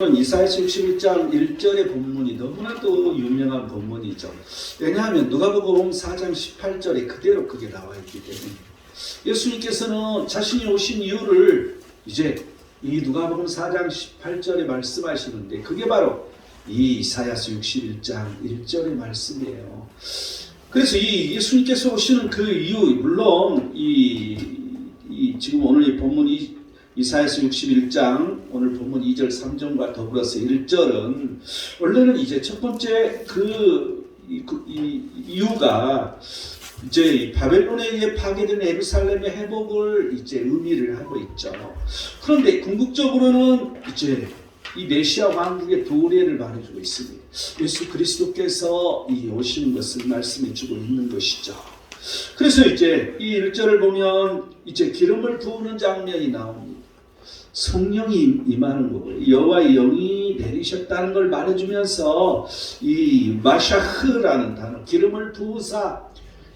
이사야서 61장 1절의 본문이 너무나도 유명한 본문이죠. 왜냐하면 누가복음 4장 18절에 그대로 그게 나와 있기 때문에 예수님께서는 자신이 오신 이유를 이제 이 누가복음 4장 18절에 말씀하시는데 그게 바로 이 이사야서 61장 1절의 말씀이에요. 그래서 이 예수님께서 오시는 그 이유, 물론 지금 오늘 이 본문이 이사야서 61장 오늘 본문 2절 3절과 더불어서 1절은 원래는 이제 첫 번째 이유가 이제 바벨론에 의해 파괴된 예루살렘의 회복을 이제 의미를 하고 있죠. 그런데 궁극적으로는 이제 이 메시아 왕국의 도래를 말해주고 있습니다. 예수 그리스도께서 이 오시는 것을 말씀해주고 있는 것이죠. 그래서 이제 이 1절을 보면 이제 기름을 부으는 장면이 나옵니다. 성령이 임하는 거고요. 여호와의 영이 내리셨다는 걸 말해주면서 이 마샤흐라는 단어, 기름을 부으사,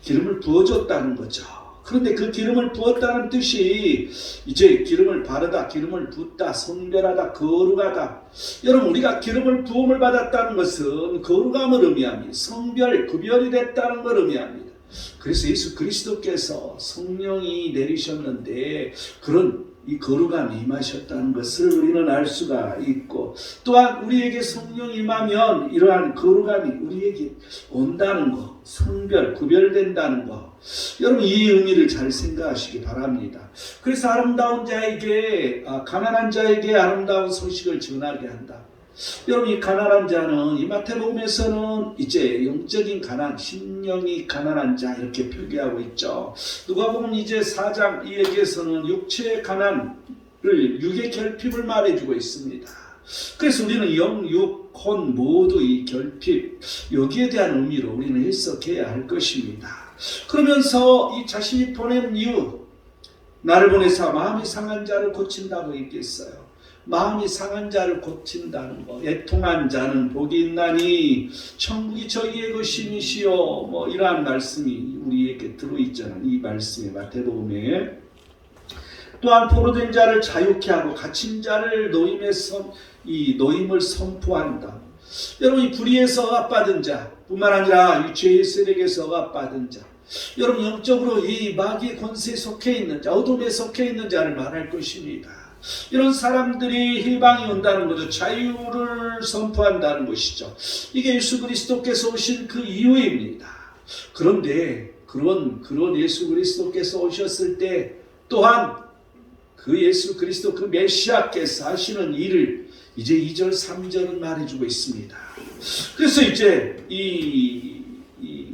기름을 부어줬다는 거죠. 그런데 그 기름을 부었다는 뜻이 이제 기름을 바르다, 기름을 붓다, 성별하다, 거룩하다. 여러분, 우리가 기름을 부음을 받았다는 것은 거룩함을 의미합니다. 성별, 구별이 됐다는 걸 의미합니다. 그래서 예수 그리스도께서 성령이 내리셨는데 그런 이 거룩함이 임하셨다는 것을 우리는 알 수가 있고, 또한 우리에게 성령이 임하면 이러한 거룩함이 우리에게 온다는 것, 성별, 구별된다는 것, 여러분 이 의미를 잘 생각하시기 바랍니다. 그래서 아름다운 자에게, 가난한 자에게 아름다운 소식을 전하게 한다. 여러분, 이 가난한 자는 이 마태복음에서는 이제 영적인 가난, 심령이 가난한 자 이렇게 표기하고 있죠. 누가복음 이제 4장 이 얘기에서는 육체의 가난을, 육의 결핍을 말해주고 있습니다. 그래서 우리는 영, 육, 혼 모두 이 결핍, 여기에 대한 의미로 우리는 해석해야 할 것입니다. 그러면서 이 자신이 보낸 이유, 나를 보내사 마음이 상한 자를 고친다고 얘기했어요. 마음이 상한 자를 고친다는 것, 애통한 자는 복이 있나니 천국이 저희의 것임이시요, 뭐 이러한 말씀이 우리에게 들어있잖아요. 이 말씀에 마태복음에. 또한 포로된 자를 자유케 하고 갇힌 자를 이 노임을 선포한다. 여러분, 이 불의에서 억압받은 자 뿐만 아니라 이 죄의 세력에서 억압받은 자, 여러분 영적으로 이 마귀의 권세에 속해 있는 자, 어둠에 속해 있는 자를 말할 것입니다. 이런 사람들이 해방이 온다는 거죠. 자유를 선포한다는 것이죠. 이게 예수 그리스도께서 오신 그 이유입니다. 그런데 그런 예수 그리스도께서 오셨을 때 또한 그 예수 그리스도 그 메시아께서 하시는 일을 이제 2절 3절은 말해주고 있습니다. 그래서 이제 이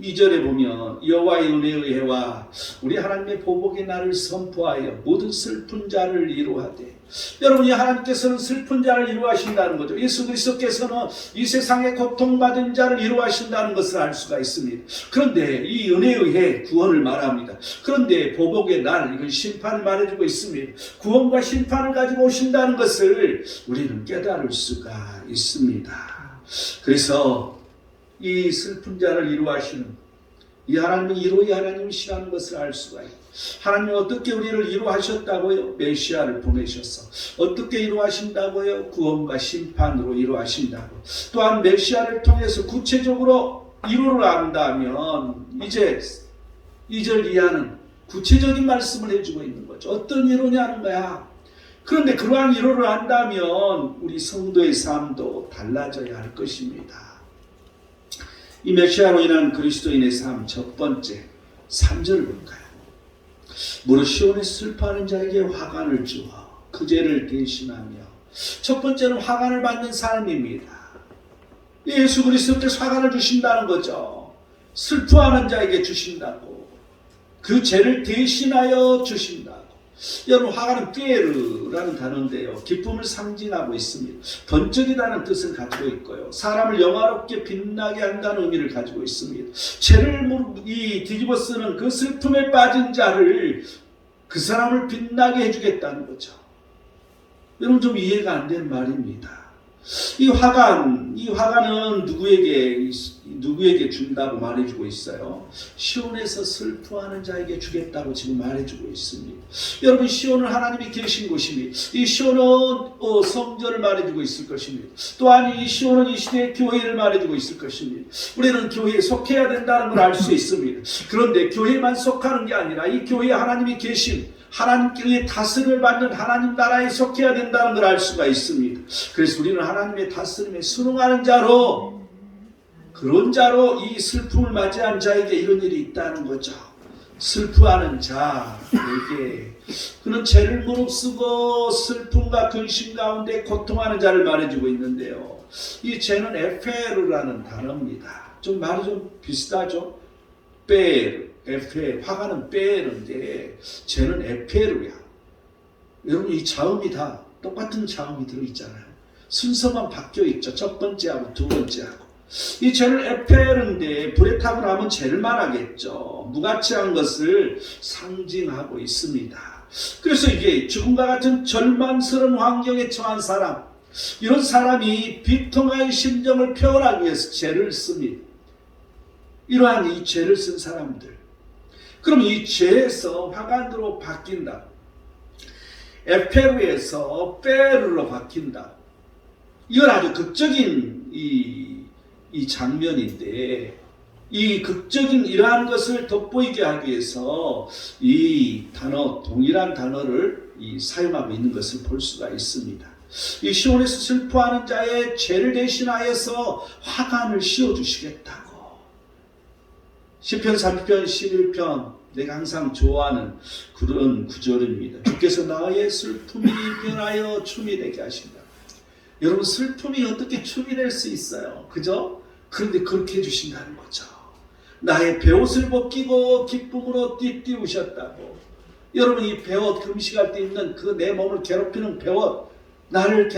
2절에 보면 여호와의 은혜의 해와 우리 하나님의 보복의 날을 선포하여 모든 슬픈 자를 위로하되, 여러분이 하나님께서는 슬픈 자를 위로하신다는 거죠. 예수 그리스도께서는 이 세상에 고통받은 자를 위로하신다는 것을 알 수가 있습니다. 그런데 이 은혜에 의해 구원을 말합니다. 그런데 보복의 날, 이건 심판을 말해주고 있습니다. 구원과 심판을 가지고 오신다는 것을 우리는 깨달을 수가 있습니다. 그래서 이 슬픈 자를 위로하시는 이 하나님은 위로의 하나님이시라는 것을 알 수가 있고, 하나님은 어떻게 우리를 위로하셨다고요? 메시아를 보내셔서. 어떻게 위로하신다고요? 구원과 심판으로 위로하신다고. 또한 메시아를 통해서 구체적으로 위로를 안다면 이제 2절 이하는 구체적인 말씀을 해주고 있는 거죠. 어떤 위로냐는 거야. 그런데 그러한 위로를 안다면 우리 성도의 삶도 달라져야 할 것입니다. 이 메시아로 인한 그리스도인의 삶 첫 번째 3절을 볼까요? 무릇 시온에 슬퍼하는 자에게 화관을 주어 그 죄를 대신하며. 첫 번째는 화관을 받는 삶입니다. 예수 그리스도께서 화관을 주신다는 거죠. 슬퍼하는 자에게 주신다고, 그 죄를 대신하여 주신다고. 여러분, 화관은 꾀르라는 단어인데요, 기쁨을 상징하고 있습니다. 번쩍이다는 뜻을 가지고 있고요, 사람을 영화롭게 빛나게 한다는 의미를 가지고 있습니다. 죄를 뒤집어 쓰는 그 슬픔에 빠진 자를, 그 사람을 빛나게 해주겠다는 거죠. 여러분, 좀 이해가 안 되는 말입니다. 이 화관은 누구에게 누구에게 준다고 말해주고 있어요? 시온에서 슬퍼하는 자에게 주겠다고 지금 말해주고 있습니다. 여러분, 시온은 하나님이 계신 곳입니다. 이 시온은 성전을 말해주고 있을 것입니다. 또한 이 시온은 이 시대의 교회를 말해주고 있을 것입니다. 우리는 교회에 속해야 된다는 걸 알 수 있습니다. 그런데 교회만 속하는 게 아니라 이 교회에 하나님이 계신, 하나님께 다스림을 받는 하나님 나라에 속해야 된다는 걸 알 수가 있습니다. 그래서 우리는 하나님의 다스림에 순응하는 자로, 그런 자로 이 슬픔을 맞이한 자에게 이런 일이 있다는 거죠. 슬퍼하는 자에게 그는 죄를 무릅쓰고 슬픔과 근심 가운데 고통하는 자를 말해주고 있는데요. 이 죄는 에페르라는 단어입니다. 좀 말이 좀 비슷하죠? 페르, 에페르, 화가는 페르인데 죄는 에페르야. 여러분, 이 자음이 다 똑같은 자음이 들어있잖아요. 순서만 바뀌어 있죠. 첫 번째하고 두 번째하고. 이 죄는 에페르인데 불에 타고 나면 죄를 말하겠죠. 무가치한 것을 상징하고 있습니다. 그래서 이게 죽음과 같은 절망스러운 환경에 처한 사람, 이런 사람이 비통한 심정을 표현하기 위해서 죄를 씁니다. 이러한 이 죄를 쓴 사람들, 그럼 이 죄에서 화관으로 바뀐다. 에페르에서 페르로 바뀐다. 이건 아주 극적인 이 장면인데, 이 극적인 이러한 것을 돋보이게 하기 위해서 이 단어, 동일한 단어를 사용하고 있는 것을 볼 수가 있습니다. 이 시온에서 슬퍼하는 자의 죄를 대신하여서 화관을 씌워주시겠다고. 시편 30편 11편 내가 항상 좋아하는 그런 구절입니다. 주께서 나의 슬픔이 변하여 춤이 되게 하신다. 여러분, 슬픔이 어떻게 춤이 될 수 있어요? 그죠? 그런데 그렇게 해주신다는 거죠. 나의 베옷을 벗기고 기쁨으로 띠띠우셨다고. 여러분, 이 베옷, 금식할 때 입는 그 내 몸을 괴롭히는 베옷, 나를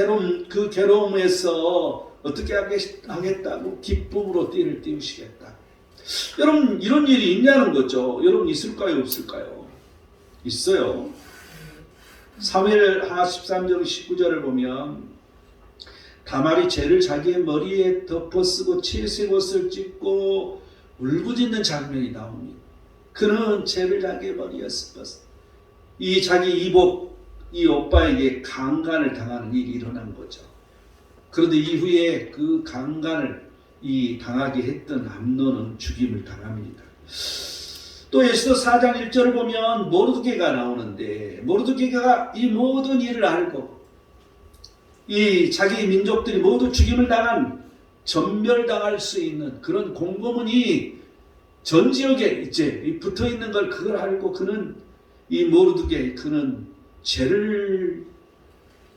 그 괴로움에서 어떻게 하겠다고? 기쁨으로 띠를 띠우시겠다. 여러분, 이런 일이 있냐는 거죠. 여러분, 있을까요? 없을까요? 있어요. 사무엘하 13장 19절을 보면 다말이 죄를 자기의 머리에 덮어쓰고 채색 옷을 찢고 울부짖는 장면이 나옵니다. 그는 죄를 자기의 머리에 덮었어. 이 자기 이복, 이 오빠에게 강간을 당하는 일이 일어난 거죠. 그런데 이후에 그 강간을 당하게 했던 암논은 죽임을 당합니다. 또 에스더 4장 1절을 보면 모르드게가 나오는데, 모르드게가 이 모든 일을 알고 이 자기 민족들이 모두 죽임을 당한, 전멸당할 수 있는 그런 공고문이 전 지역에 이제 붙어 있는 걸 그걸 알고, 그는 이 모르드게, 그는 죄를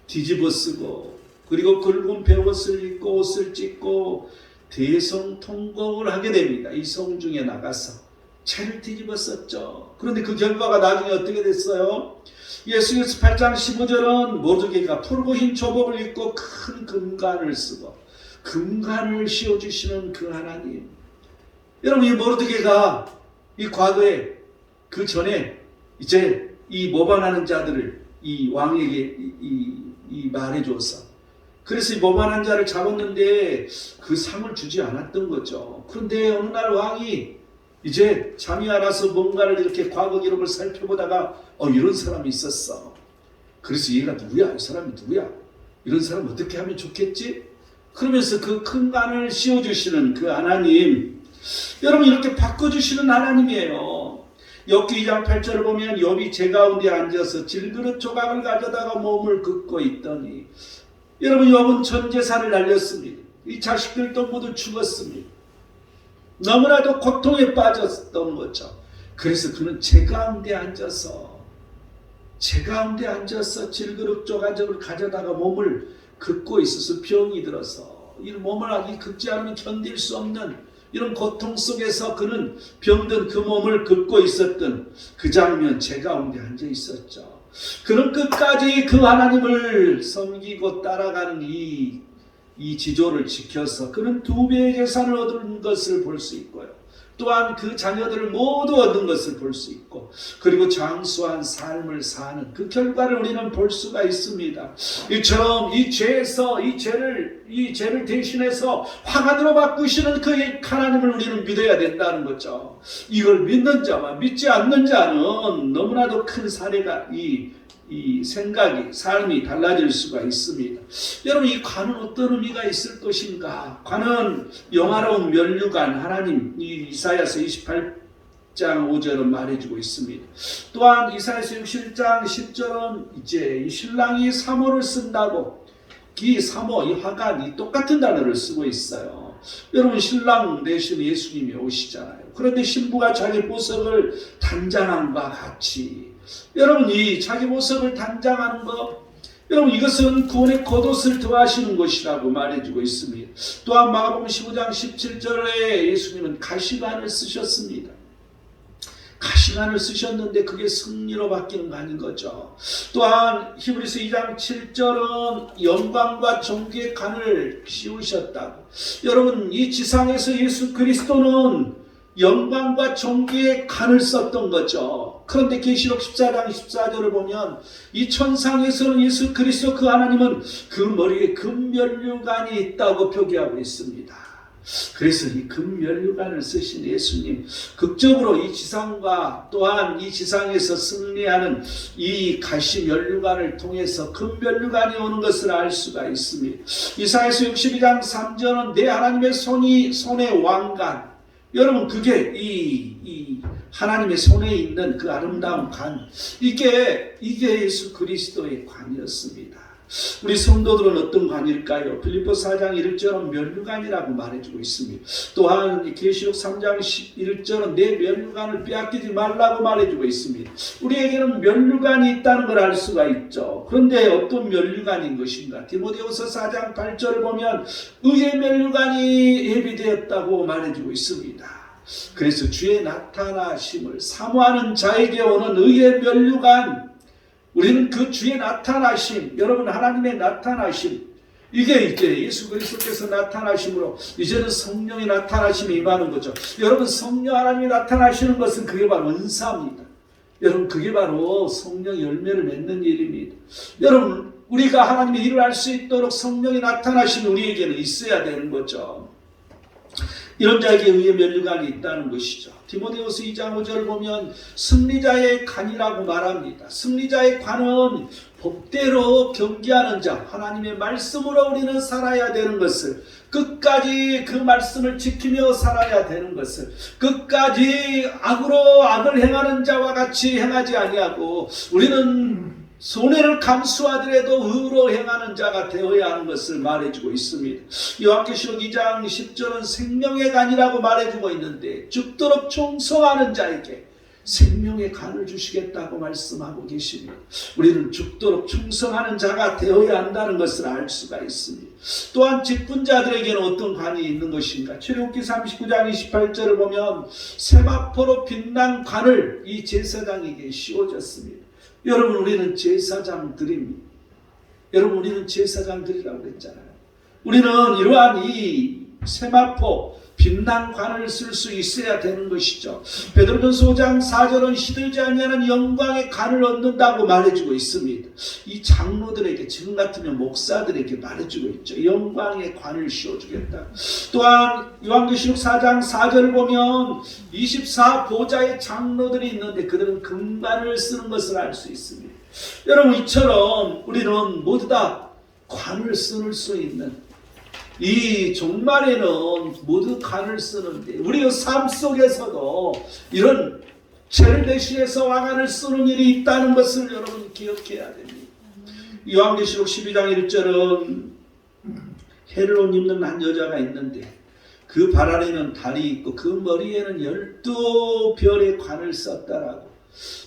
뒤집어 쓰고, 그리고 굵은 베옷을 입고 옷을 찢고 대성통곡을 하게 됩니다. 이 성중에 나가서 죄를 뒤집어 썼죠. 그런데 그 결과가 나중에 어떻게 됐어요? 예수께서 8장 15절은 모르드게가 푸르고 흰 조복을 입고 큰 금관을 쓰고, 금관을 씌워주시는 그 하나님. 여러분, 이 모르드게가 이 과거에, 그 전에 이제 이 모반하는 자들을 이 왕에게 말해줘서, 그래서 이 모반한 자를 잡았는데 그 상을 주지 않았던 거죠. 그런데 어느 날 왕이 이제 잠이 알아서 뭔가를 이렇게 과거 기록을 살펴보다가 이런 사람이 있었어. 그래서 얘가 누구야? 이 사람이 누구야? 이런 사람 어떻게 하면 좋겠지? 그러면서 그 큰 간을 씌워주시는 그 하나님, 여러분, 이렇게 바꿔주시는 하나님이에요. 욥기 2장 8절을 보면 욥이 제 가운데 앉아서 질그릇 조각을 가져다가 몸을 긋고 있더니, 여러분, 욥은 전 재산을 날렸습니다. 이 자식들도 모두 죽었습니다. 너무나도 고통에 빠졌던 거죠. 그래서 그는 제 가운데 앉아서 질그릇 조각을 가져다가 몸을 긋고 있어서 병이 들어서 이 몸을 긋지 않으면 견딜 수 없는 이런 고통 속에서 그는 병든 그 몸을 긋고 있었던 그 장면, 제 가운데 앉아 있었죠. 그는 끝까지 그 하나님을 섬기고 따라가는 이 지조를 지켜서 그는 2배의 재산을 얻은 것을 볼 수 있고요. 또한 그 자녀들을 모두 얻은 것을 볼 수 있고, 그리고 장수한 삶을 사는 그 결과를 우리는 볼 수가 있습니다. 이처럼 이 죄를 대신해서 화관으로 바꾸시는 그 하나님을 우리는 믿어야 된다는 거죠. 이걸 믿는 자와 믿지 않는 자는 너무나도 큰 사례가 이 생각이, 삶이 달라질 수가 있습니다. 여러분, 이 관은 어떤 의미가 있을 것인가? 관은 영화로운 면류관, 하나님 이사야서 28장 5절은 말해주고 있습니다. 또한 이사야서 61장 10절은 이제 이 신랑이 사모를 쓴다고, 이 사모, 이 화관, 이 똑같은 단어를 쓰고 있어요. 여러분, 신랑 대신 예수님이 오시잖아요. 그런데 신부가 자기 보석을 단장함과 같이, 여러분, 이 자기 보석을 단장하는 것, 여러분, 이것은 구원의 겉옷을 더하시는 것이라고 말해주고 있습니다. 또한 마가복음 15장 17절에 예수님은 가시관을 쓰셨습니다. 가시관을 쓰셨는데 그게 승리로 바뀌는 거 아닌 거죠. 또한 히브리서 2장 7절은 영광과 존귀의 관을 씌우셨다고. 여러분, 이 지상에서 예수 그리스도는 영광과 존귀의 관을 썼던 거죠. 그런데 계시록 14장 14절을 보면 이 천상에서는 예수 그리스도 그 하나님은 그 머리에 금면류관이 있다고 표기하고 있습니다. 그래서 이 금면류관을 쓰신 예수님, 극적으로 이 지상과 또한 이 지상에서 승리하는 이 가시면류관을 통해서 금면류관이 오는 것을 알 수가 있습니다. 이사야서 62장 3절은 내 하나님의 손의 왕관, 여러분, 그게 이 하나님의 손에 있는 그 아름다운 관, 이게 예수 그리스도의 관이었습니다. 우리 성도들은 어떤 관일까요? 빌립보서 4장 1절은 면류관이라고 말해주고 있습니다. 또한 계시록 3장 11절은 내 면류관을 빼앗기지 말라고 말해주고 있습니다. 우리에게는 면류관이 있다는 걸 알 수가 있죠. 그런데 어떤 면류관인 것인가? 디모데후서 4장 8절을 보면 의의 면류관이 예비되었다고 말해주고 있습니다. 그래서 주의 나타나심을 사모하는 자에게 오는 의의 면류관, 우리는 그 주의 나타나심, 여러분, 하나님의 나타나심, 이게 이제 예수 그리스도께서 나타나심으로 이제는 성령의 나타나심이 임하는 거죠. 여러분, 성령 하나님이 나타나시는 것은 그게 바로 은사입니다. 여러분, 그게 바로 성령 열매를 맺는 일입니다. 여러분, 우리가 하나님의 일을 할 수 있도록 성령이 나타나심이 우리에게는 있어야 되는 거죠. 이런 자에게 의의 면류관이 있다는 것이죠. 디모데후서 2장 5절을 보면 승리자의 관이라고 말합니다. 승리자의 관은 법대로 경계하는 자, 하나님의 말씀으로 우리는 살아야 되는 것을, 끝까지 그 말씀을 지키며 살아야 되는 것을, 끝까지 악을 행하는 자와 같이 행하지 아니하고 우리는 손해를 감수하더라도 의로 행하는 자가 되어야 하는 것을 말해주고 있습니다. 요한계시록 2장 10절은 생명의 관이라고 말해주고 있는데 죽도록 충성하는 자에게 생명의 관을 주시겠다고 말씀하고 계십니다. 우리는 죽도록 충성하는 자가 되어야 한다는 것을 알 수가 있습니다. 또한 직분자들에게는 어떤 관이 있는 것인가? 출애굽기 39장 28절을 보면 세마포로 빛난 관을 이 제사장에게 씌워졌습니다. 여러분, 우리는 제사장들입니다. 여러분, 우리는 제사장들이라고 했잖아요. 우리는 이러한 이 세마포 빛난 관을 쓸 수 있어야 되는 것이죠. 베드로전서 5장 4절은 시들지 아니하는 영광의 관을 얻는다고 말해주고 있습니다. 이 장로들에게, 지금 같으면 목사들에게 말해주고 있죠. 영광의 관을 씌워주겠다. 또한 요한계시록 4장 4절을 보면 24보좌의 장로들이 있는데 그들은 금관을 쓰는 것을 알 수 있습니다. 여러분, 이처럼 우리는 모두 다 관을 쓸 수 있는, 이 종말에는 모두 관을 쓰는데 우리의 삶 속에서도 이런 죄를 대신해서 왕관을 쓰는 일이 있다는 것을 여러분 기억해야 됩니다. 요한계시록 12장 1절은 해를 옷 입는 한 여자가 있는데 그 발 아래는 달이 있고 그 머리에는 12별의 관을 썼다라고.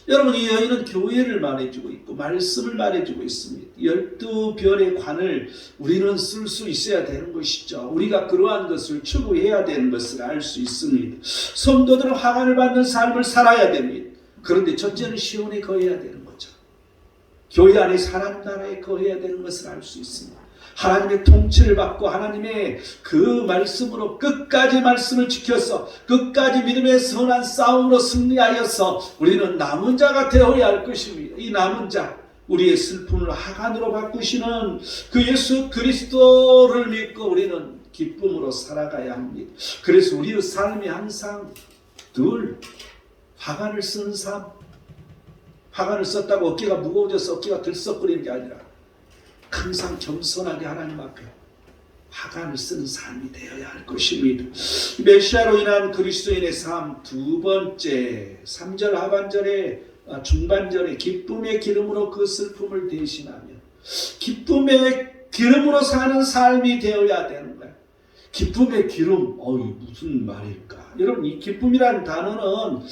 여러분, 이 여인은 교회를 말해주고 있고 말씀을 말해주고 있습니다. 12별의 관을 우리는 쓸 수 있어야 되는 것이죠. 우리가 그러한 것을 추구해야 되는 것을 알 수 있습니다. 성도들은 화관을 받는 삶을 살아야 됩니다. 그런데 첫째는 시온에 거해야 되는 거죠. 교회 안에 사람 나라에 거해야 되는 것을 알 수 있습니다. 하나님의 통치를 받고 하나님의 그 말씀으로 끝까지 말씀을 지켜서 끝까지 믿음의 선한 싸움으로 승리하여서 우리는 남은 자가 되어야 할 것입니다. 이 남은 자, 우리의 슬픔을 하간으로 바꾸시는 그 예수 그리스도를 믿고 우리는 기쁨으로 살아가야 합니다. 그래서 우리의 삶이 항상 늘 화관을 쓰는 삶, 화관을 썼다고 어깨가 무거워져서 어깨가 들썩거리는 게 아니라 항상 겸손하게 하나님 앞에 화관을 쓰는 삶이 되어야 할 것입니다. 메시아로 인한 그리스도인의 삶 두 번째, 3절 하반절에 중반절에 기쁨의 기름으로 그 슬픔을 대신하며 기쁨의 기름으로 사는 삶이 되어야 되는 거예요. 기쁨의 기름, 무슨 말일까? 여러분, 이 기쁨이라는 단어는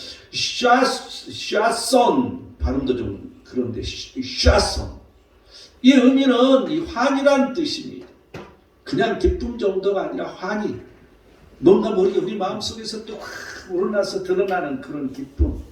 샤손, 발음도 좀 그런데 샤손, 이 의미는 이 환이라는 뜻입니다. 그냥 기쁨 정도가 아니라 환희, 뭔가 모르게 우리 마음속에서 또 우러나서 드러나는 그런 기쁨.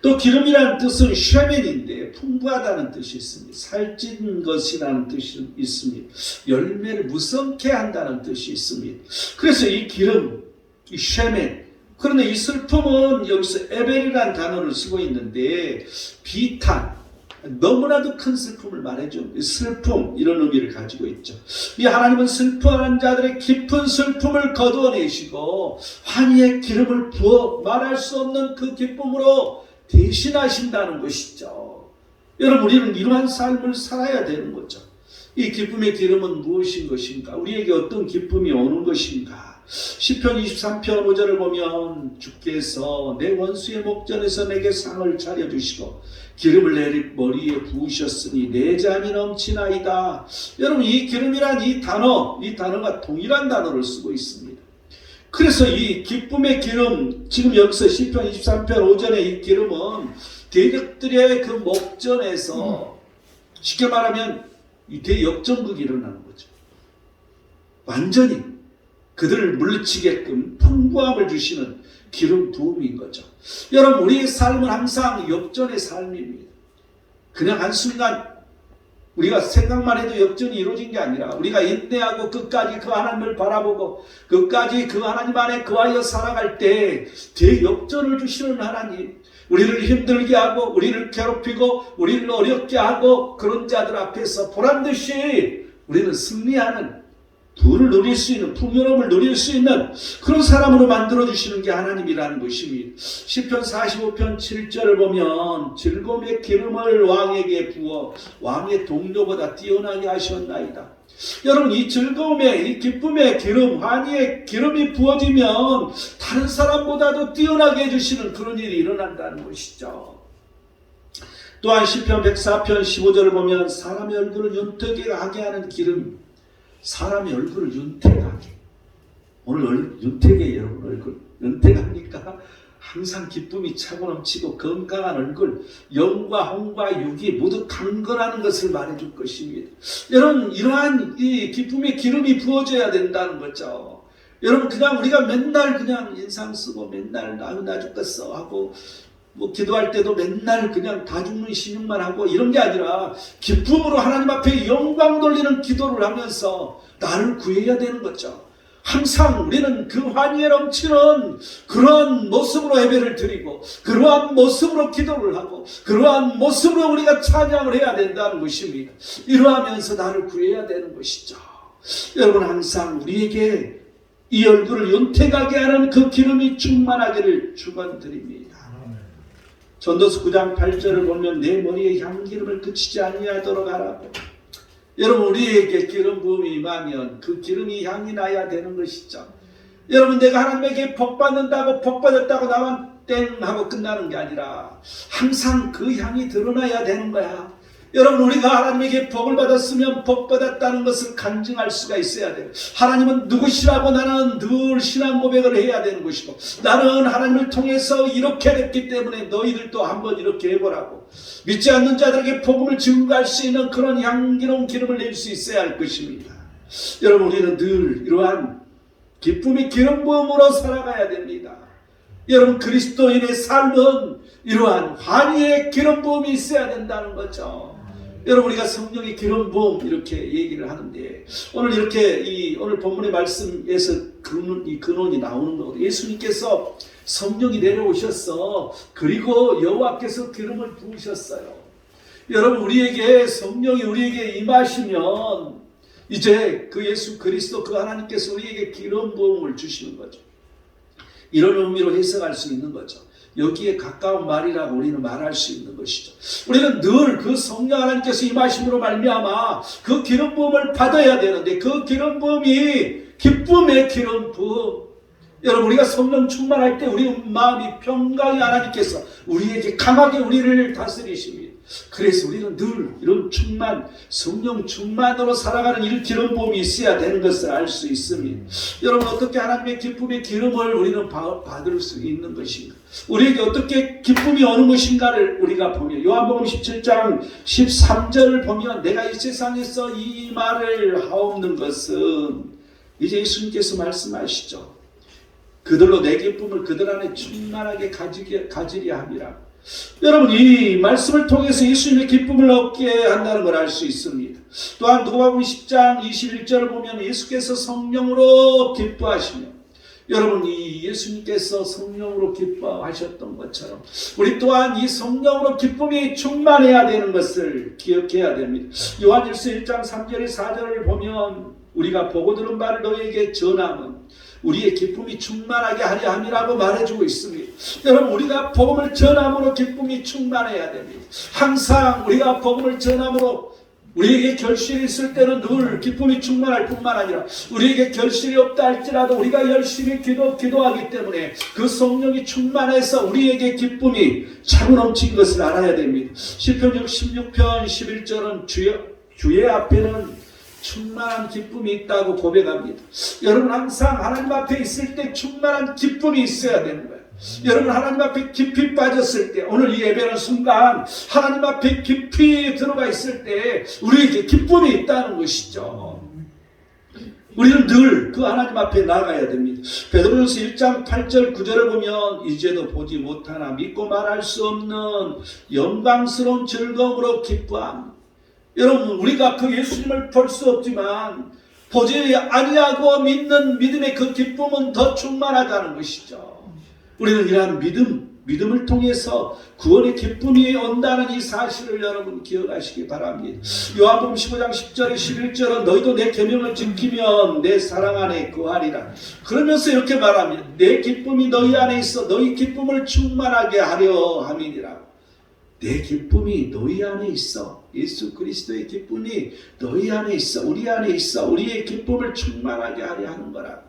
또 기름이라는 뜻은 쉐멘인데 풍부하다는 뜻이 있습니다. 살찐 것이라는 뜻이 있습니다. 열매를 무성케 한다는 뜻이 있습니다. 그래서 이 기름, 이 쉐멘, 그런데 이 슬픔은 여기서 에벨이라는 단어를 쓰고 있는데 비탄, 너무나도 큰 슬픔을 말해준 슬픔, 이런 의미를 가지고 있죠. 이 하나님은 슬퍼하는 자들의 깊은 슬픔을 거두어내시고 환희의 기름을 부어 말할 수 없는 그 기쁨으로 대신하신다는 것이죠. 여러분, 우리는 이러한 삶을 살아야 되는 거죠. 이 기쁨의 기름은 무엇인 것인가? 우리에게 어떤 기쁨이 오는 것인가? 시편 23편 5절을 보면 주께서 내 원수의 목전에서 내게 상을 차려주시고 기름을 내 머리에 부으셨으니 내 잔이 넘치나이다. 여러분, 이 기름이란 이 단어가 동일한 단어를 쓰고 있습니다. 그래서 이 기쁨의 기름, 지금 여기서 시편 23편 5절의 이 기름은 대적들의 그 목전에서 쉽게 말하면 이 대역전극이 일어나는 거죠. 완전히 그들을 물리치게끔 풍부함을 주시는 기름 부음인 거죠. 여러분, 우리의 삶은 항상 역전의 삶입니다. 그냥 한순간 우리가 생각만 해도 역전이 이루어진 게 아니라 우리가 인내하고 끝까지 그 하나님을 바라보고 끝까지 그 하나님 안에 거하여 살아갈 때 대역전을 주시는 하나님, 우리를 힘들게 하고 우리를 괴롭히고 우리를 어렵게 하고 그런 자들 앞에서 보란듯이 우리는 승리하는, 부를 누릴 수 있는, 풍요로움을 누릴 수 있는 그런 사람으로 만들어주시는 게 하나님이라는 것입니다. 시편 45편 7절을 보면 즐거움의 기름을 왕에게 부어 왕의 동료보다 뛰어나게 하셨나이다. 여러분, 이 즐거움의, 이 기쁨의 기름, 환희의 기름이 부어지면 다른 사람보다도 뛰어나게 해주시는 그런 일이 일어난다는 것이죠. 또한 시편 104편 15절을 보면 사람의 얼굴을 윤택하게 하는 기름, 사람의 얼굴을 윤택하게. 오늘 윤택해, 여러분 얼굴 윤택합니까? 항상 기쁨이 차고 넘치고 건강한 얼굴, 영과 홍과 육이 모두 강건하는 것을 말해줄 것입니다. 여러분, 이러한 이 기쁨의 기름이 부어져야 된다는 거죠. 여러분, 그냥 우리가 맨날 그냥 인상 쓰고 맨날 나 죽겠어 하고 기도할 때도 맨날 그냥 다 죽는 신용만 하고 이런 게 아니라 기쁨으로 하나님 앞에 영광 돌리는 기도를 하면서 나를 구해야 되는 거죠. 항상 우리는 그 환희에 넘치는 그러한 모습으로 예배를 드리고 그러한 모습으로 기도를 하고 그러한 모습으로 우리가 찬양을 해야 된다는 것입니다. 이러하면서 나를 구해야 되는 것이죠. 여러분, 항상 우리에게 이 얼굴을 윤택하게 하는 그 기름이 충만하기를 축원드립니다. 전도서 9장 8절을 보면 내 머리에 향기름을 그치지 아니하도록 하라고. 여러분, 우리에게 기름 부음이 임하면 그 기름이 향이 나야 되는 것이죠. 여러분, 내가 하나님에게 복 받는다고 복 받았다고 나만 땡 하고 끝나는 게 아니라 항상 그 향이 드러나야 되는 거야. 여러분, 우리가 하나님에게 복을 받았으면 복 받았다는 것을 간증할 수가 있어야 돼요. 하나님은 누구시라고 나는 늘 신앙 고백을 해야 되는 것이고, 나는 하나님을 통해서 이렇게 됐기 때문에 너희들도 한번 이렇게 해보라고, 믿지 않는 자들에게 복음을 증거할 수 있는 그런 향기로운 기름을 낼 수 있어야 할 것입니다. 여러분, 우리는 늘 이러한 기쁨의 기름 부음으로 살아가야 됩니다. 여러분, 그리스도인의 삶은 이러한 환희의 기름 부음이 있어야 된다는 거죠. 여러분 우리가 성령의 기름 부음 이렇게 얘기를 하는데 오늘 이렇게 오늘 본문의 말씀에서 이 근원이 나오는 거거든요. 예수님께서 성령이 내려오셔서 그리고 여호와께서 기름을 부으셨어요. 여러분 우리에게 성령이 우리에게 임하시면 이제 그 예수 그리스도 그 하나님께서 우리에게 기름 부음을 주시는 거죠. 이런 의미로 해석할 수 있는 거죠. 여기에 가까운 말이라고 우리는 말할 수 있는 것이죠. 우리는 늘 그 성령 하나님께서 임하심으로 말미암아 그 기름 부음을 받아야 되는데 그 기름 부음이 기쁨의 기름 부음. 여러분 우리가 성령 충만할 때 우리 마음이 평강히 하나님께서 우리에게 강하게 우리를 다스리십니다. 그래서 우리는 늘 이런 성령 충만으로 살아가는 이 기름 부음이 있어야 되는 것을 알 수 있습니다. 여러분 어떻게 하나님의 기쁨의 기름을 우리는 받을 수 있는 것인가? 우리에게 어떻게 기쁨이 오는 것인가를 우리가 보면 요한복음 17장 13절을 보면 내가 이 세상에서 이 말을 하옵는 것은 이제 예수님께서 말씀하시죠. 그들로 내 기쁨을 그들 안에 충만하게 가지려 함이라. 여러분 이 말씀을 통해서 예수님의 기쁨을 얻게 한다는 걸 알 수 있습니다. 또한 누가복음 10장 21절을 보면 예수께서 성령으로 기뻐하시며 여러분 이 예수님께서 성령으로 기뻐하셨던 것처럼 우리 또한 이 성령으로 기쁨이 충만해야 되는 것을 기억해야 됩니다. 요한일서 1장 3절에 4절을 보면 우리가 보고 들은 바를 너희에게 전함은 우리의 기쁨이 충만하게 하려 함이라고 말해주고 있습니다. 여러분 우리가 복음을 전함으로 기쁨이 충만해야 됩니다. 항상 우리가 복음을 전함으로 우리에게 결실이 있을 때는 늘 기쁨이 충만할 뿐만 아니라 우리에게 결실이 없다 할지라도 우리가 열심히 기도하기 때문에 그 성령이 충만해서 우리에게 기쁨이 차고 넘친 것을 알아야 됩니다. 시편 66편 11절은 주의 앞에는 충만한 기쁨이 있다고 고백합니다. 여러분 항상 하나님 앞에 있을 때 충만한 기쁨이 있어야 되는 거예요. 여러분 하나님 앞에 깊이 빠졌을 때 오늘 이 예배는 순간 하나님 앞에 깊이 들어가 있을 때 우리에게 기쁨이 있다는 것이죠. 우리는 늘 그 하나님 앞에 나가야 됩니다. 베드로전서 1장 8절 9절을 보면 이제도 보지 못하나 믿고 말할 수 없는 영광스러운 즐거움으로 기뻐함. 여러분 우리가 그 예수님을 볼 수 없지만 보지 아니하고 믿는 믿음의 그 기쁨은 더 충만하다는 것이죠. 우리는 이러한 믿음을 통해서 구원의 기쁨이 온다는 이 사실을 여러분 기억하시기 바랍니다. 요한복음 15장 10절에 11절은 너희도 내 계명을 지키면 내 사랑 안에 거하리라. 그러면서 이렇게 말합니다. 내 기쁨이 너희 안에 있어 너희 기쁨을 충만하게 하려 함이니라. 내 기쁨이 너희 안에 있어. 예수 그리스도의 기쁨이 너희 안에 있어. 우리 안에 있어. 우리의 기쁨을 충만하게 하려 하는 거라.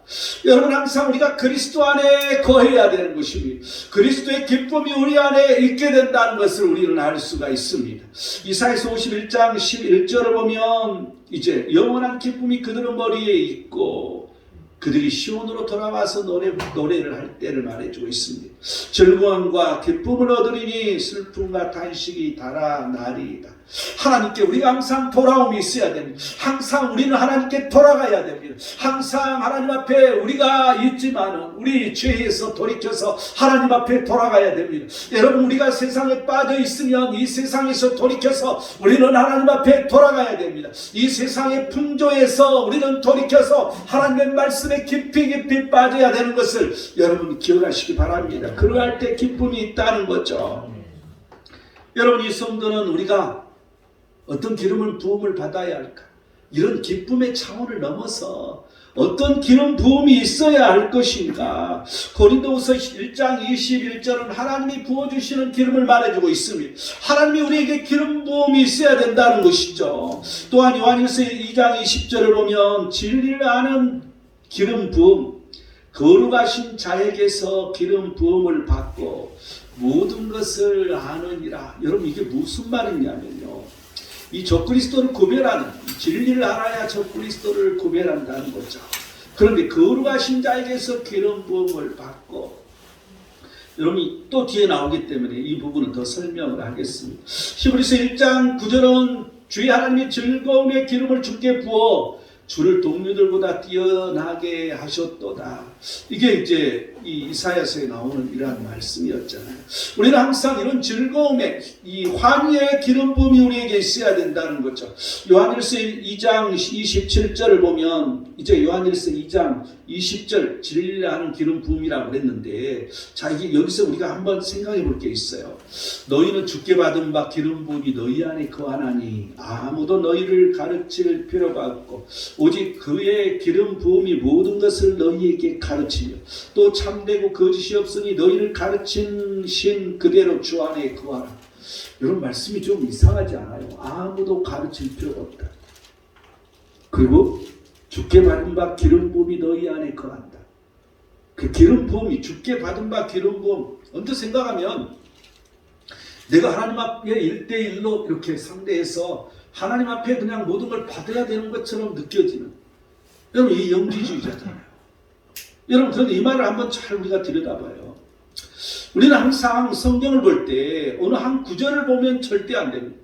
여러분 항상 우리가 그리스도 안에 거해야 되는 것입니다. 그리스도의 기쁨이 우리 안에 있게 된다는 것을 우리는 알 수가 있습니다. 이사야서 51장 11절을 보면 이제 영원한 기쁨이 그들의 머리에 있고 그들이 시온으로 돌아와서 노래를 할 때를 말해주고 있습니다. 즐거움과 기쁨을 얻으리니 슬픔과 탄식이 달아나리이다. 하나님께 우리가 항상 돌아옴이 있어야 됩니다. 항상 우리는 하나님께 돌아가야 됩니다. 항상 하나님 앞에 우리가 있지만은 우리 죄에서 돌이켜서 하나님 앞에 돌아가야 됩니다. 여러분 우리가 세상에 빠져 있으면 이 세상에서 돌이켜서 우리는 하나님 앞에 돌아가야 됩니다. 이 세상의 풍조에서 우리는 돌이켜서 하나님의 말씀에 깊이 빠져야 되는 것을 여러분 기억하시기 바랍니다. 그러할 때 기쁨이 있다는 거죠. 여러분 이 성도는 우리가 어떤 기름을 부음을 받아야 할까? 이런 기쁨의 차원을 넘어서 어떤 기름 부음이 있어야 할 것인가? 고린도후서 1장 21절은 하나님이 부어주시는 기름을 말해주고 있습니다. 하나님이 우리에게 기름 부음이 있어야 된다는 것이죠. 또한 요한일서 2장 20절을 보면 진리를 아는 기름 부음, 거룩하신 자에게서 기름 부음을 받고 모든 것을 아느니라. 여러분 이게 무슨 말이냐면요. 이 적그리스도를 구별하는 진리를 알아야 적그리스도를 구별한다는 거죠. 그런데 거룩하신 자에게서 기름 부음을 받고 여러분이 또 뒤에 나오기 때문에 이 부분은 더 설명을 하겠습니다. 히브리서 1장 9절은 주의 하나님의 즐거움의 기름을 주께 부어 주를 동료들보다 뛰어나게 하셨도다. 이게 이제 이 이사야서에 나오는 이러한 말씀이었잖아요. 우리는 항상 이런 즐거움에 이 환희의 기름 부음이 우리에게 있어야 된다는 거죠. 요한일서 2장 27절을 보면 이제 요한일서 2장 20절 진리하는 기름 부음이라고 그랬는데, 자 이게 여기서 우리가 한번 생각해 볼 게 있어요. 너희는 주께 받은 바 기름 부음이 너희 안에 거하나니 아무도 너희를 가르칠 필요가 없고 오직 그의 기름 부음이 모든 것을 너희에게 가르치며 또 참되고 거짓이 없으니 너희를 가르친 신 그대로 주 안에 거하라. 이런 말씀이 좀 이상하지 않아요? 아무도 가르칠 필요가 없다. 그리고 주께 받은 바 기름 부음이 너희 안에 거한다. 그 기름 부음이 주께 받은 바 기름 부음, 언뜻 생각하면 내가 하나님 앞에 1대1로 이렇게 상대해서 하나님 앞에 그냥 모든 걸 받아야 되는 것처럼 느껴지는, 여러분 이 영지주의자잖아요. 여러분 그런데 이 말을 한번 잘 우리가 들여다봐요. 우리는 항상 성경을 볼 때 어느 한 구절을 보면 절대 안 됩니다.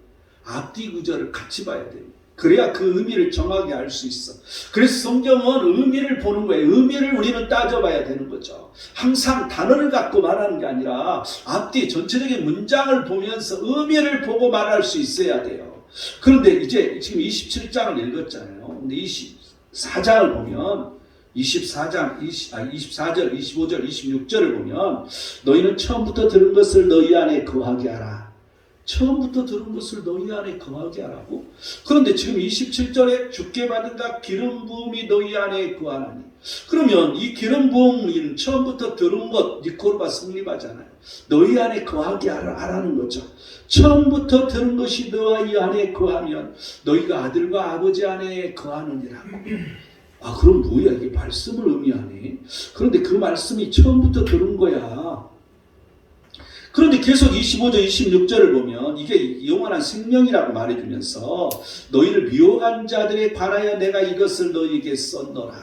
앞뒤 구절을 같이 봐야 됩니다. 그래야 그 의미를 정확히 알 수 있어. 그래서 성경은 의미를 보는 거예요. 의미를 우리는 따져봐야 되는 거죠. 항상 단어를 갖고 말하는 게 아니라 앞뒤 전체적인 문장을 보면서 의미를 보고 말할 수 있어야 돼요. 그런데 이제 지금 27장을 읽었잖아요. 근데 24장을 보면 24절, 25절, 26절을 보면 너희는 처음부터 들은 것을 너희 안에 거하게 하라. 처음부터 들은 것을 너희 안에 거하게 하라고? 그런데 지금 27절에 주께 받은 각 기름 부음이 너희 안에 거하나니, 그러면 이 기름 부음은 처음부터 들은 것 니코르바 성립하잖아요. 너희 안에 거하게 하라는 거죠. 처음부터 들은 것이 너희 안에 거하면 너희가 아들과 아버지 안에 거하느니라고. 아 그럼 뭐야, 이게 말씀을 의미하네. 그런데 그 말씀이 처음부터 들은 거야. 그런데 계속 25절 26절을 보면 이게 영원한 생명이라고 말해주면서 너희를 미혹한 자들에 관하여 내가 이것을 너희에게 썼노라.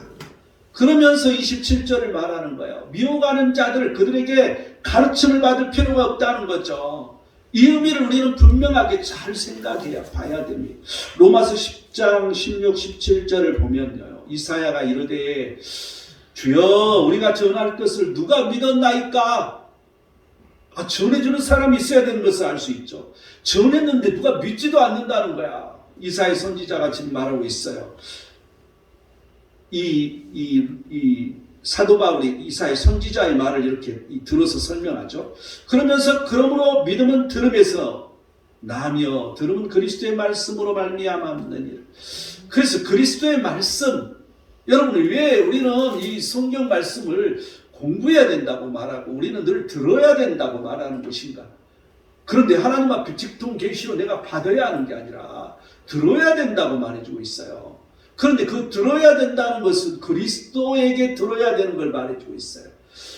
그러면서 27절을 말하는 거예요. 미혹하는 자들, 그들에게 가르침을 받을 필요가 없다는 거죠. 이 의미를 우리는 분명하게 잘 생각해야 봐야 됩니다. 로마서 10장 16, 17절을 보면요, 이사야가 이르되 주여 우리가 전할 것을 누가 믿었나이까? 전해주는 사람이 있어야 되는 것을 알 수 있죠. 전했는데 누가 믿지도 않는다는 거야. 이사야 선지자가 지금 말하고 있어요. 이 사도 바울이 이사야 선지자의 말을 이렇게 들어서 설명하죠. 그러면서 그러므로 믿음은 들음에서 나며 들음은 그리스도의 말씀으로 말미암았느니라. 그래서 그리스도의 말씀, 여러분 왜 우리는 이 성경 말씀을 공부해야 된다고 말하고 우리는 늘 들어야 된다고 말하는 것인가? 그런데 하나님 앞에 직통 계시로 내가 받아야 하는 게 아니라 들어야 된다고 말해주고 있어요. 그런데 그 들어야 된다는 것은 그리스도에게 들어야 되는 걸 말해주고 있어요.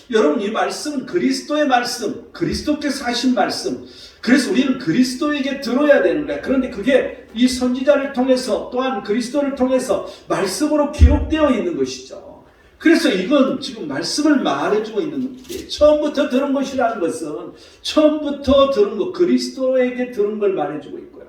여러분 이 말씀은 그리스도의 말씀, 그리스도께서 하신 말씀, 그래서 우리는 그리스도에게 들어야 되는 거야. 그런데 그게 이 선지자를 통해서 또한 그리스도를 통해서 말씀으로 기록되어 있는 것이죠. 그래서 이건 지금 말씀을 말해주고 있는 건데, 처음부터 들은 것이라는 것은 처음부터 들은 것, 그리스도에게 들은 걸 말해주고 있고요.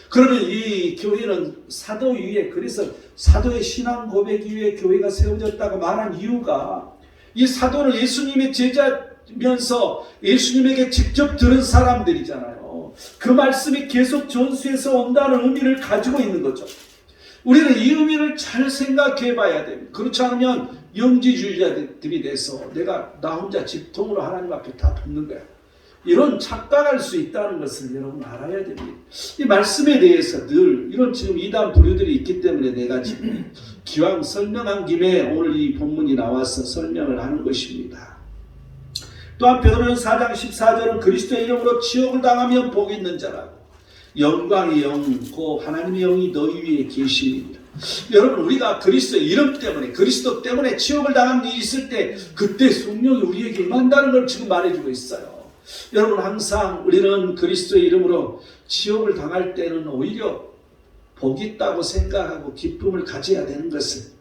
그러면 이 교회는 사도 위에, 그래서 사도의 신앙 고백 위에 교회가 세워졌다고 말한 이유가, 이 사도는 예수님의 제자면서 예수님에게 직접 들은 사람들이잖아요. 그 말씀이 계속 전수해서 온다는 의미를 가지고 있는 거죠. 우리는 이 의미를 잘 생각해 봐야 됩니다. 그렇지 않으면 영지주의자들이 돼서 나 혼자 직통으로 하나님 앞에 다 붙는 거야. 이런 착각할 수 있다는 것을 여러분 알아야 됩니다. 이 말씀에 대해서 늘 이런 지금 이단 부류들이 있기 때문에 내가 지금 기왕 설명한 김에 오늘 이 본문이 나와서 설명을 하는 것입니다. 또한 베드로전서 4장 14절은 그리스도의 이름으로 치욕을 당하면 복 있는 자라고, 영광의 영, 곧 하나님의 영이 너희 위에 계십니다. 여러분 우리가 그리스도의 이름 때문에, 그리스도 때문에 치욕을 당한 일이 있을 때 그때 성령이 우리에게 임한다는 걸 지금 말해주고 있어요. 여러분 항상 우리는 그리스도의 이름으로 치욕을 당할 때는 오히려 복이 있다고 생각하고 기쁨을 가져야 되는 것을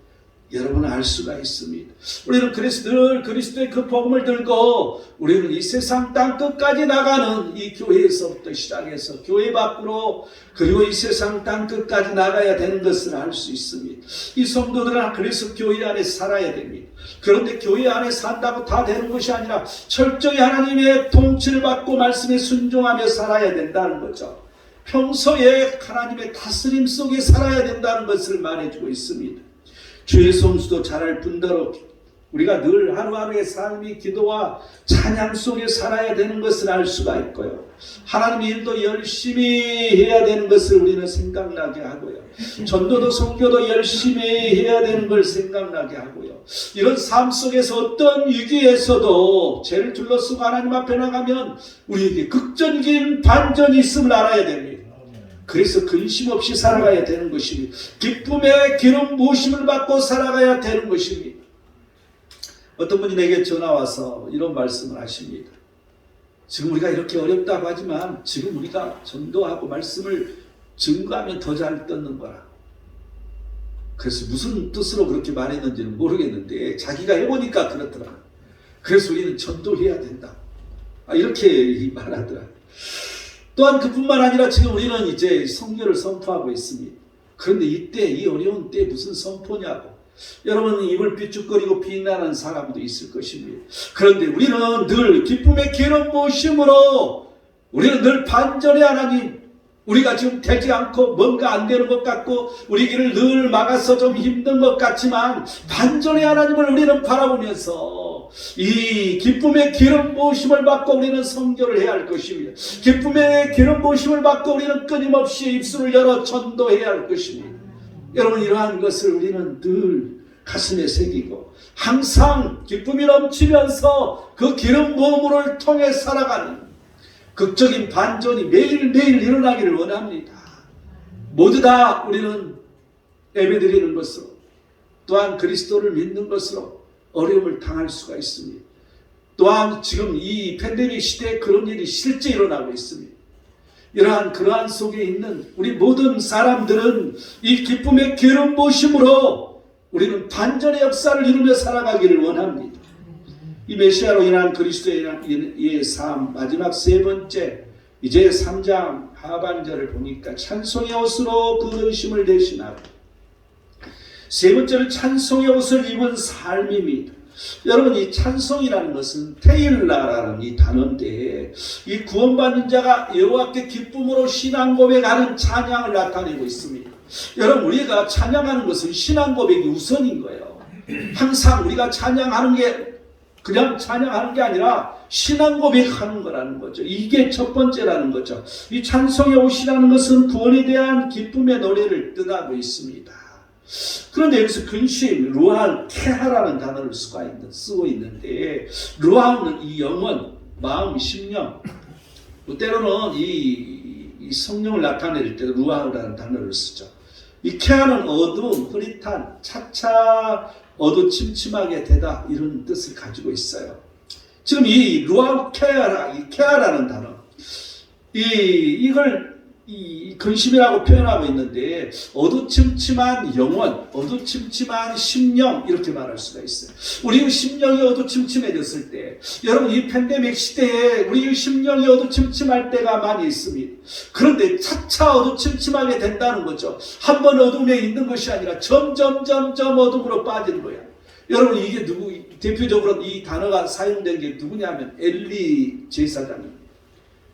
여러분은 알 수가 있습니다. 우리는 그래서 늘 그리스도의 그 복음을 들고 우리는 이 세상 땅 끝까지 나가는 이 교회에서부터 시작해서 교회 밖으로 그리고 이 세상 땅 끝까지 나가야 되는 것을 알 수 있습니다. 이 성도들은 그래서 교회 안에 살아야 됩니다. 그런데 교회 안에 산다고 다 되는 것이 아니라 철저히 하나님의 통치를 받고 말씀에 순종하며 살아야 된다는 거죠. 평소에 하나님의 다스림 속에 살아야 된다는 것을 말해주고 있습니다. 주의 성수도 잘할 뿐더러 우리가 늘 하루하루의 삶이 기도와 찬양 속에 살아야 되는 것을 알 수가 있고요. 하나님의 일도 열심히 해야 되는 것을 우리는 생각나게 하고요. 전도도 선교도 열심히 해야 되는 걸 생각나게 하고요. 이런 삶 속에서 어떤 위기에서도 죄를 둘러쓰고 하나님 앞에 나가면 우리에게 극적인 반전이 있음을 알아야 됩니다. 그래서 근심 없이 살아가야 되는 것입니다. 기쁨의 기름 부으심을 받고 살아가야 되는 것입니다. 어떤 분이 내게 전화와서 이런 말씀을 하십니다. 지금 우리가 이렇게 어렵다고 하지만 지금 우리가 전도하고 말씀을 증거하면 더 잘 뜯는 거라. 그래서 무슨 뜻으로 그렇게 말했는지는 모르겠는데 자기가 해보니까 그렇더라. 그래서 우리는 전도해야 된다. 이렇게 말하더라. 또한 그뿐만 아니라 지금 우리는 이제 선교를 선포하고 있습니다. 그런데 이때 이 어려운 때 무슨 선포냐고. 여러분 입을 삐죽거리고 비난하는 사람도 있을 것입니다. 그런데 우리는 늘 기쁨의 기름 부으심으로 우리는 늘 반전의 하나님, 우리가 지금 되지 않고 뭔가 안 되는 것 같고 우리 길을 늘 막아서 좀 힘든 것 같지만 반전의 하나님을 우리는 바라보면서 이 기쁨의 기름 부으심을 받고 우리는 선교를 해야 할 것입니다. 기쁨의 기름 부으심을 받고 우리는 끊임없이 입술을 열어 전도해야 할 것입니다. 여러분 이러한 것을 우리는 늘 가슴에 새기고 항상 기쁨이 넘치면서 그 기름 부음을 통해 살아가는 극적인 반전이 매일매일 일어나기를 원합니다. 모두 다 우리는 예배드리는 것으로 또한 그리스도를 믿는 것으로 어려움을 당할 수가 있습니다. 또한 지금 이 팬데믹 시대에 그런 일이 실제 일어나고 있습니다. 그러한 속에 있는 우리 모든 사람들은 이 기쁨의 기름 부으심으로 우리는 반전의 역사를 이루며 살아가기를 원합니다. 이 메시아로 인한 그리스도의 삶 마지막 세 번째 이제 3장 하반절을 보니까 찬송의 옷으로 그 근심을 대신하고 세 번째는 찬송의 옷을 입은 삶입니다. 여러분 이 찬송이라는 것은 테일라라는 이 단어인데 이 구원받는 자가 여호와께 기쁨으로 신앙 고백하는 찬양을 나타내고 있습니다. 여러분 우리가 찬양하는 것은 신앙 고백이 우선인 거예요. 항상 우리가 찬양하는 게 그냥 찬양하는 게 아니라 신앙 고백하는 거라는 거죠. 이게 첫 번째라는 거죠. 이 찬송의 옷이라는 것은 구원에 대한 기쁨의 노래를 뜻하고 있습니다. 그런데 여기서 근심, 루아, 케하라는 단어를 쓰고 있는데 루아는 이 영혼, 마음, 심령 때로는 이 성령을 나타낼 때 루아라는 단어를 쓰죠. 이 케하는 어두운, 흐릿한, 차차 어두침침하게 되다 이런 뜻을 가지고 있어요. 지금 이 루아 케하라, 이 케하라는 단어 이걸 이 근심이라고 표현하고 있는데 어두침침한 영혼, 어두침침한 심령 이렇게 말할 수가 있어요. 우리 심령이 어두침침해졌을 때 여러분 이 팬데믹 시대에 우리 심령이 어두침침할 때가 많이 있습니다. 그런데 차차 어두침침하게 된다는 거죠. 한 번 어둠에 있는 것이 아니라 점점 어둠으로 빠지는 거야. 여러분 이게 대표적으로 이 단어가 사용된 게 누구냐면 엘리 제사장입니다.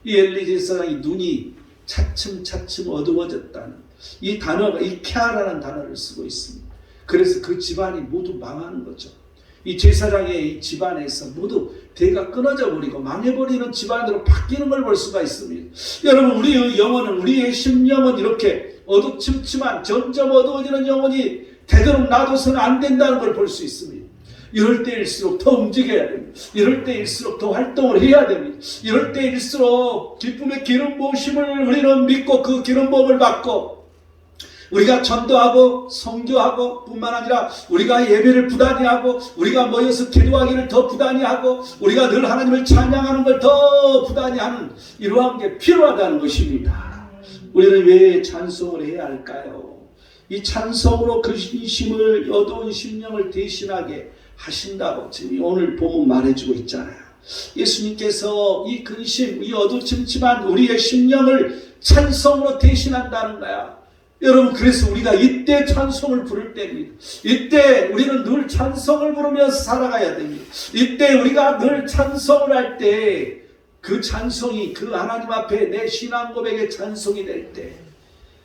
이 엘리 제사장이 눈이 차츰 어두워졌다는 이 단어가 이 케아라는 단어를 쓰고 있습니다. 그래서 그 집안이 모두 망하는 거죠. 이 제사장의 이 집안에서 모두 대가 끊어져 버리고 망해버리는 집안으로 바뀌는 걸 볼 수가 있습니다. 여러분 우리의 영혼은 우리의 심령은 이렇게 어두침침한 점점 어두워지는 영혼이 되도록 놔둬서는 안 된다는 걸 볼 수 있습니다. 이럴 때일수록 더 움직여야 됩니다. 이럴 때일수록 더 활동을 해야 됩니다. 이럴 때일수록 기쁨의 기름 부으심을 우리는 믿고 그 기름 부음을 받고 우리가 전도하고 선교하고 뿐만 아니라 우리가 예배를 부단히 하고 우리가 모여서 기도하기를 더 부단히 하고 우리가 늘 하나님을 찬양하는 걸 더 부단히 하는 이러한 게 필요하다는 것입니다. 우리는 왜 찬송을 해야 할까요? 이 찬송으로 근심을 어두운 심령을 대신하게 하신다고 지금 오늘 본문 말해주고 있잖아요. 예수님께서 이 근심, 이 어두침침한 우리의 심령을 찬송으로 대신한다는 거야. 여러분, 그래서 우리가 이때 찬송을 부를 때입니다. 이때 우리는 늘 찬송을 부르면서 살아가야 됩니다. 이때 우리가 늘 찬송을 할 때 그 찬송이 그 하나님 앞에 내 신앙 고백의 찬송이 될 때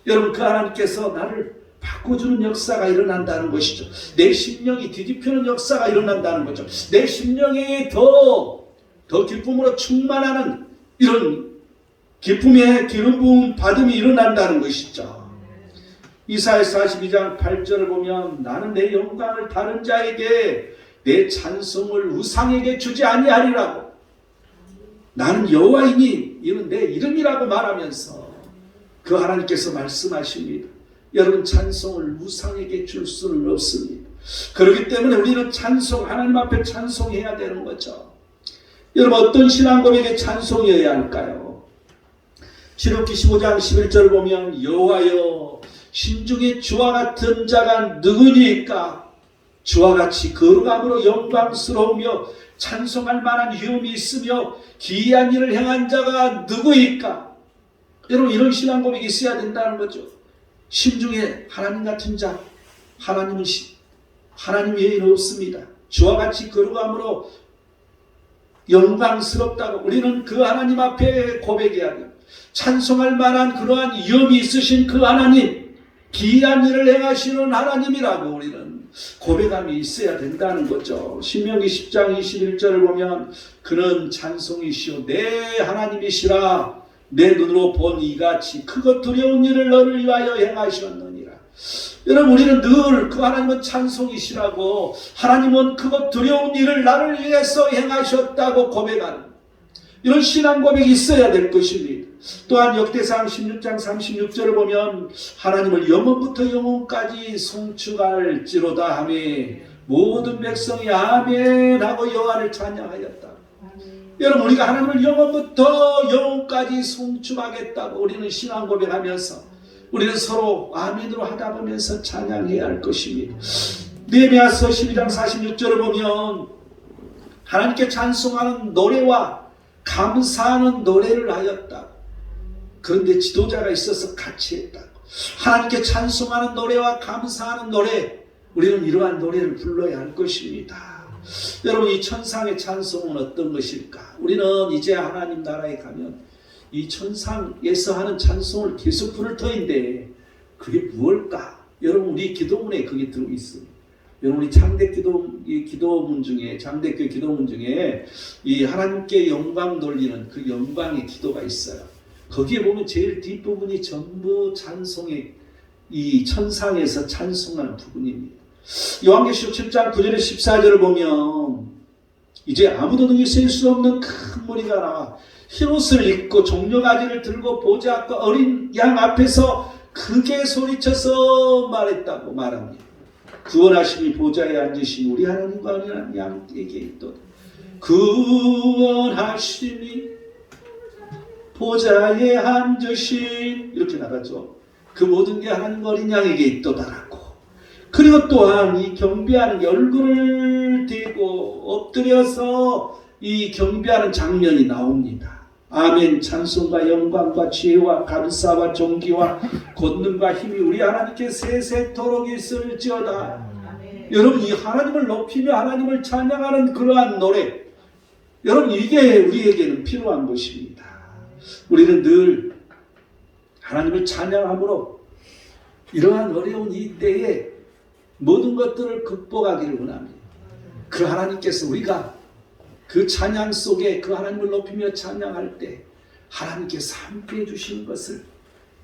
여러분, 그 하나님께서 나를 바꿔주는 역사가 일어난다는 것이죠. 내 심령이 뒤집히는 역사가 일어난다는 거죠. 내 심령이 더 기쁨으로 충만하는 이런 기쁨의 기름 부음 받음이 일어난다는 것이죠. 이사야 42장 8절을 보면 나는 내 영광을 다른 자에게 내 찬송을 우상에게 주지 아니하리라고. 나는 여호와이니 이는 내 이름이라고 말하면서 그 하나님께서 말씀하십니다. 여러분, 찬송을 우상에게 줄 수는 없습니다. 그렇기 때문에 우리는 하나님 앞에 찬송해야 되는 거죠. 여러분, 어떤 신앙 고백에 찬송해야 할까요? 신명기 15장 11절을 보면 여호와여 신중에 주와 같은 자가 누구니까? 주와 같이 거룩함으로 영광스러우며 찬송할 만한 위엄이 있으며 기이한 일을 행한 자가 누구이까? 여러분, 이런 신앙 고백이 있어야 된다는 거죠. 심중에 하나님 같은 자, 하나님 외에는 없습니다. 주와 같이 거룩함으로 영광스럽다고 우리는 그 하나님 앞에 고백해야 돼요. 찬송할 만한 그러한 위엄이 있으신 그 하나님, 기이한 일을 행하시는 하나님이라고 우리는 고백함이 있어야 된다는 거죠. 신명기 10장 21절을 보면 그는 찬송이시오 내 하나님이시라 내 눈으로 본 이같이 크고 두려운 일을 너를 위하여 행하셨느니라. 여러분, 우리는 늘 그 하나님은 찬송이시라고, 하나님은 크고 두려운 일을 나를 위해서 행하셨다고 고백하는 이런 신앙 고백이 있어야 될 것입니다. 또한 역대상 16장 36절을 보면 하나님을 영원부터 영원까지 송축할지로다 하며 모든 백성이 아멘 하고 여호와를 찬양하였다. 여러분, 우리가 하나님을 영원부터 영원까지 송축하겠다고 우리는 신앙 고백하면서 우리는 서로 아멘으로 하다 보면서 찬양해야 할 것입니다. 느헤미야서 12장 46절을 보면 하나님께 찬송하는 노래와 감사하는 노래를 하였다. 그런데 지도자가 있어서 같이 했다고. 하나님께 찬송하는 노래와 감사하는 노래, 우리는 이러한 노래를 불러야 할 것입니다. 여러분, 이 천상의 찬송은 어떤 것일까? 우리는 이제 하나님 나라에 가면 이 천상에서 하는 찬송을 계속 부를 터인데 그게 무엇일까? 여러분, 우리 기도문에 그게 들어있습니다. 여러분, 우리 창대교회 기도문 중에 이 하나님께 영광 돌리는 그 영광의 기도가 있어요. 거기에 보면 제일 뒷부분이 전부 찬송의 이 천상에서 찬송하는 부분입니다. 요한계시록 7장 9절에 14절을 보면 이제 아무도 능히 셀 수 없는 큰 무리가 나와 흰옷을 입고 종려가지를 들고 보좌 앞과 어린 양 앞에서 크게 소리쳐서 말했다고 말합니다. 구원하심이 보좌에 앉으신 우리 하나님과 어린 양에게 있도다. 구원하심이 보좌에 앉으신, 이렇게 나가죠. 그 모든 게 하나님 어린 양에게 있도다라고. 그리고 또한 이 경배하는 얼굴을 대고 엎드려서 이 경배하는 장면이 나옵니다. 아멘. 찬송과 영광과 지혜와 감사와 존귀와 권능과 힘이 우리 하나님께 세세토록 있을지어다. 여러분, 이 하나님을 높이며 하나님을 찬양하는 그러한 노래, 여러분, 이게 우리에게는 필요한 것입니다. 우리는 늘 하나님을 찬양함으로 이러한 어려운 이 때에 모든 것들을 극복하기를 원합니다. 그 하나님께서 우리가 그 찬양 속에 그 하나님을 높이며 찬양할 때 하나님께서 함께해 주시는 것을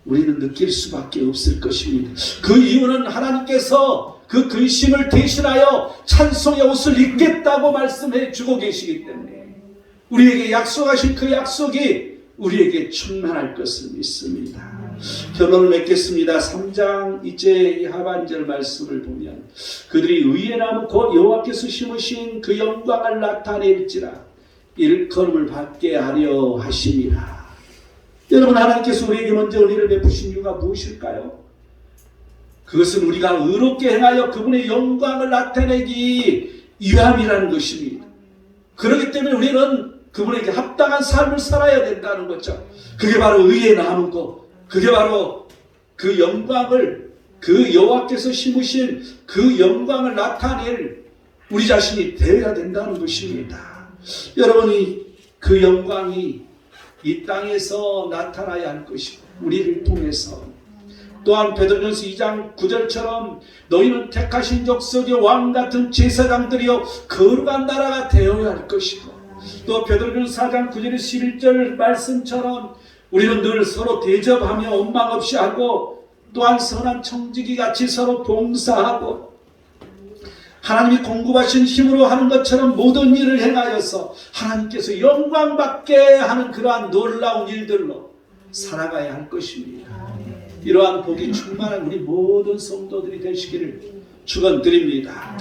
우리는 느낄 수밖에 없을 것입니다. 그 이유는 하나님께서 그 근심을 대신하여 찬송의 옷을 입겠다고 말씀해 주고 계시기 때문에 우리에게 약속하신 그 약속이 우리에게 충만할 것을 믿습니다. 결론을 맺겠습니다. 3장 이제 하반절 말씀을 보면 그들이 의의 나무 곧 여호와께서 심으신 그 영광을 나타낼지라 일컬음을 받게 하려 하심이라. 여러분, 하나님께서 우리에게 먼저 은혜를 베푸신 이유가 무엇일까요? 그것은 우리가 의롭게 행하여 그분의 영광을 나타내기 위함이라는 것입니다. 그렇기 때문에 우리는 그분에게 합당한 삶을 살아야 된다는 거죠. 그게 바로 의에 나누고, 그게 바로 그 영광을, 그 여호와께서 심으신 그 영광을 나타낼 우리 자신이 되어야 된다는 것입니다. 여러분이 그 영광이 이 땅에서 나타나야 할 것이고, 우리를 통해서. 또한 베드로전서 2장 9절처럼 너희는 택하신 족속의 왕같은 제사장들이여 거룩한 나라가 되어야 할 것이고, 또 베드로전서 4장 9절 11절 말씀처럼 우리는 늘 서로 대접하며 원망 없이 하고, 또한 선한 청지기 같이 서로 봉사하고, 하나님이 공급하신 힘으로 하는 것처럼 모든 일을 행하여서 하나님께서 영광받게 하는 그러한 놀라운 일들로 살아가야 할 것입니다. 이러한 복이 충만한 우리 모든 성도들이 되시기를 축원드립니다.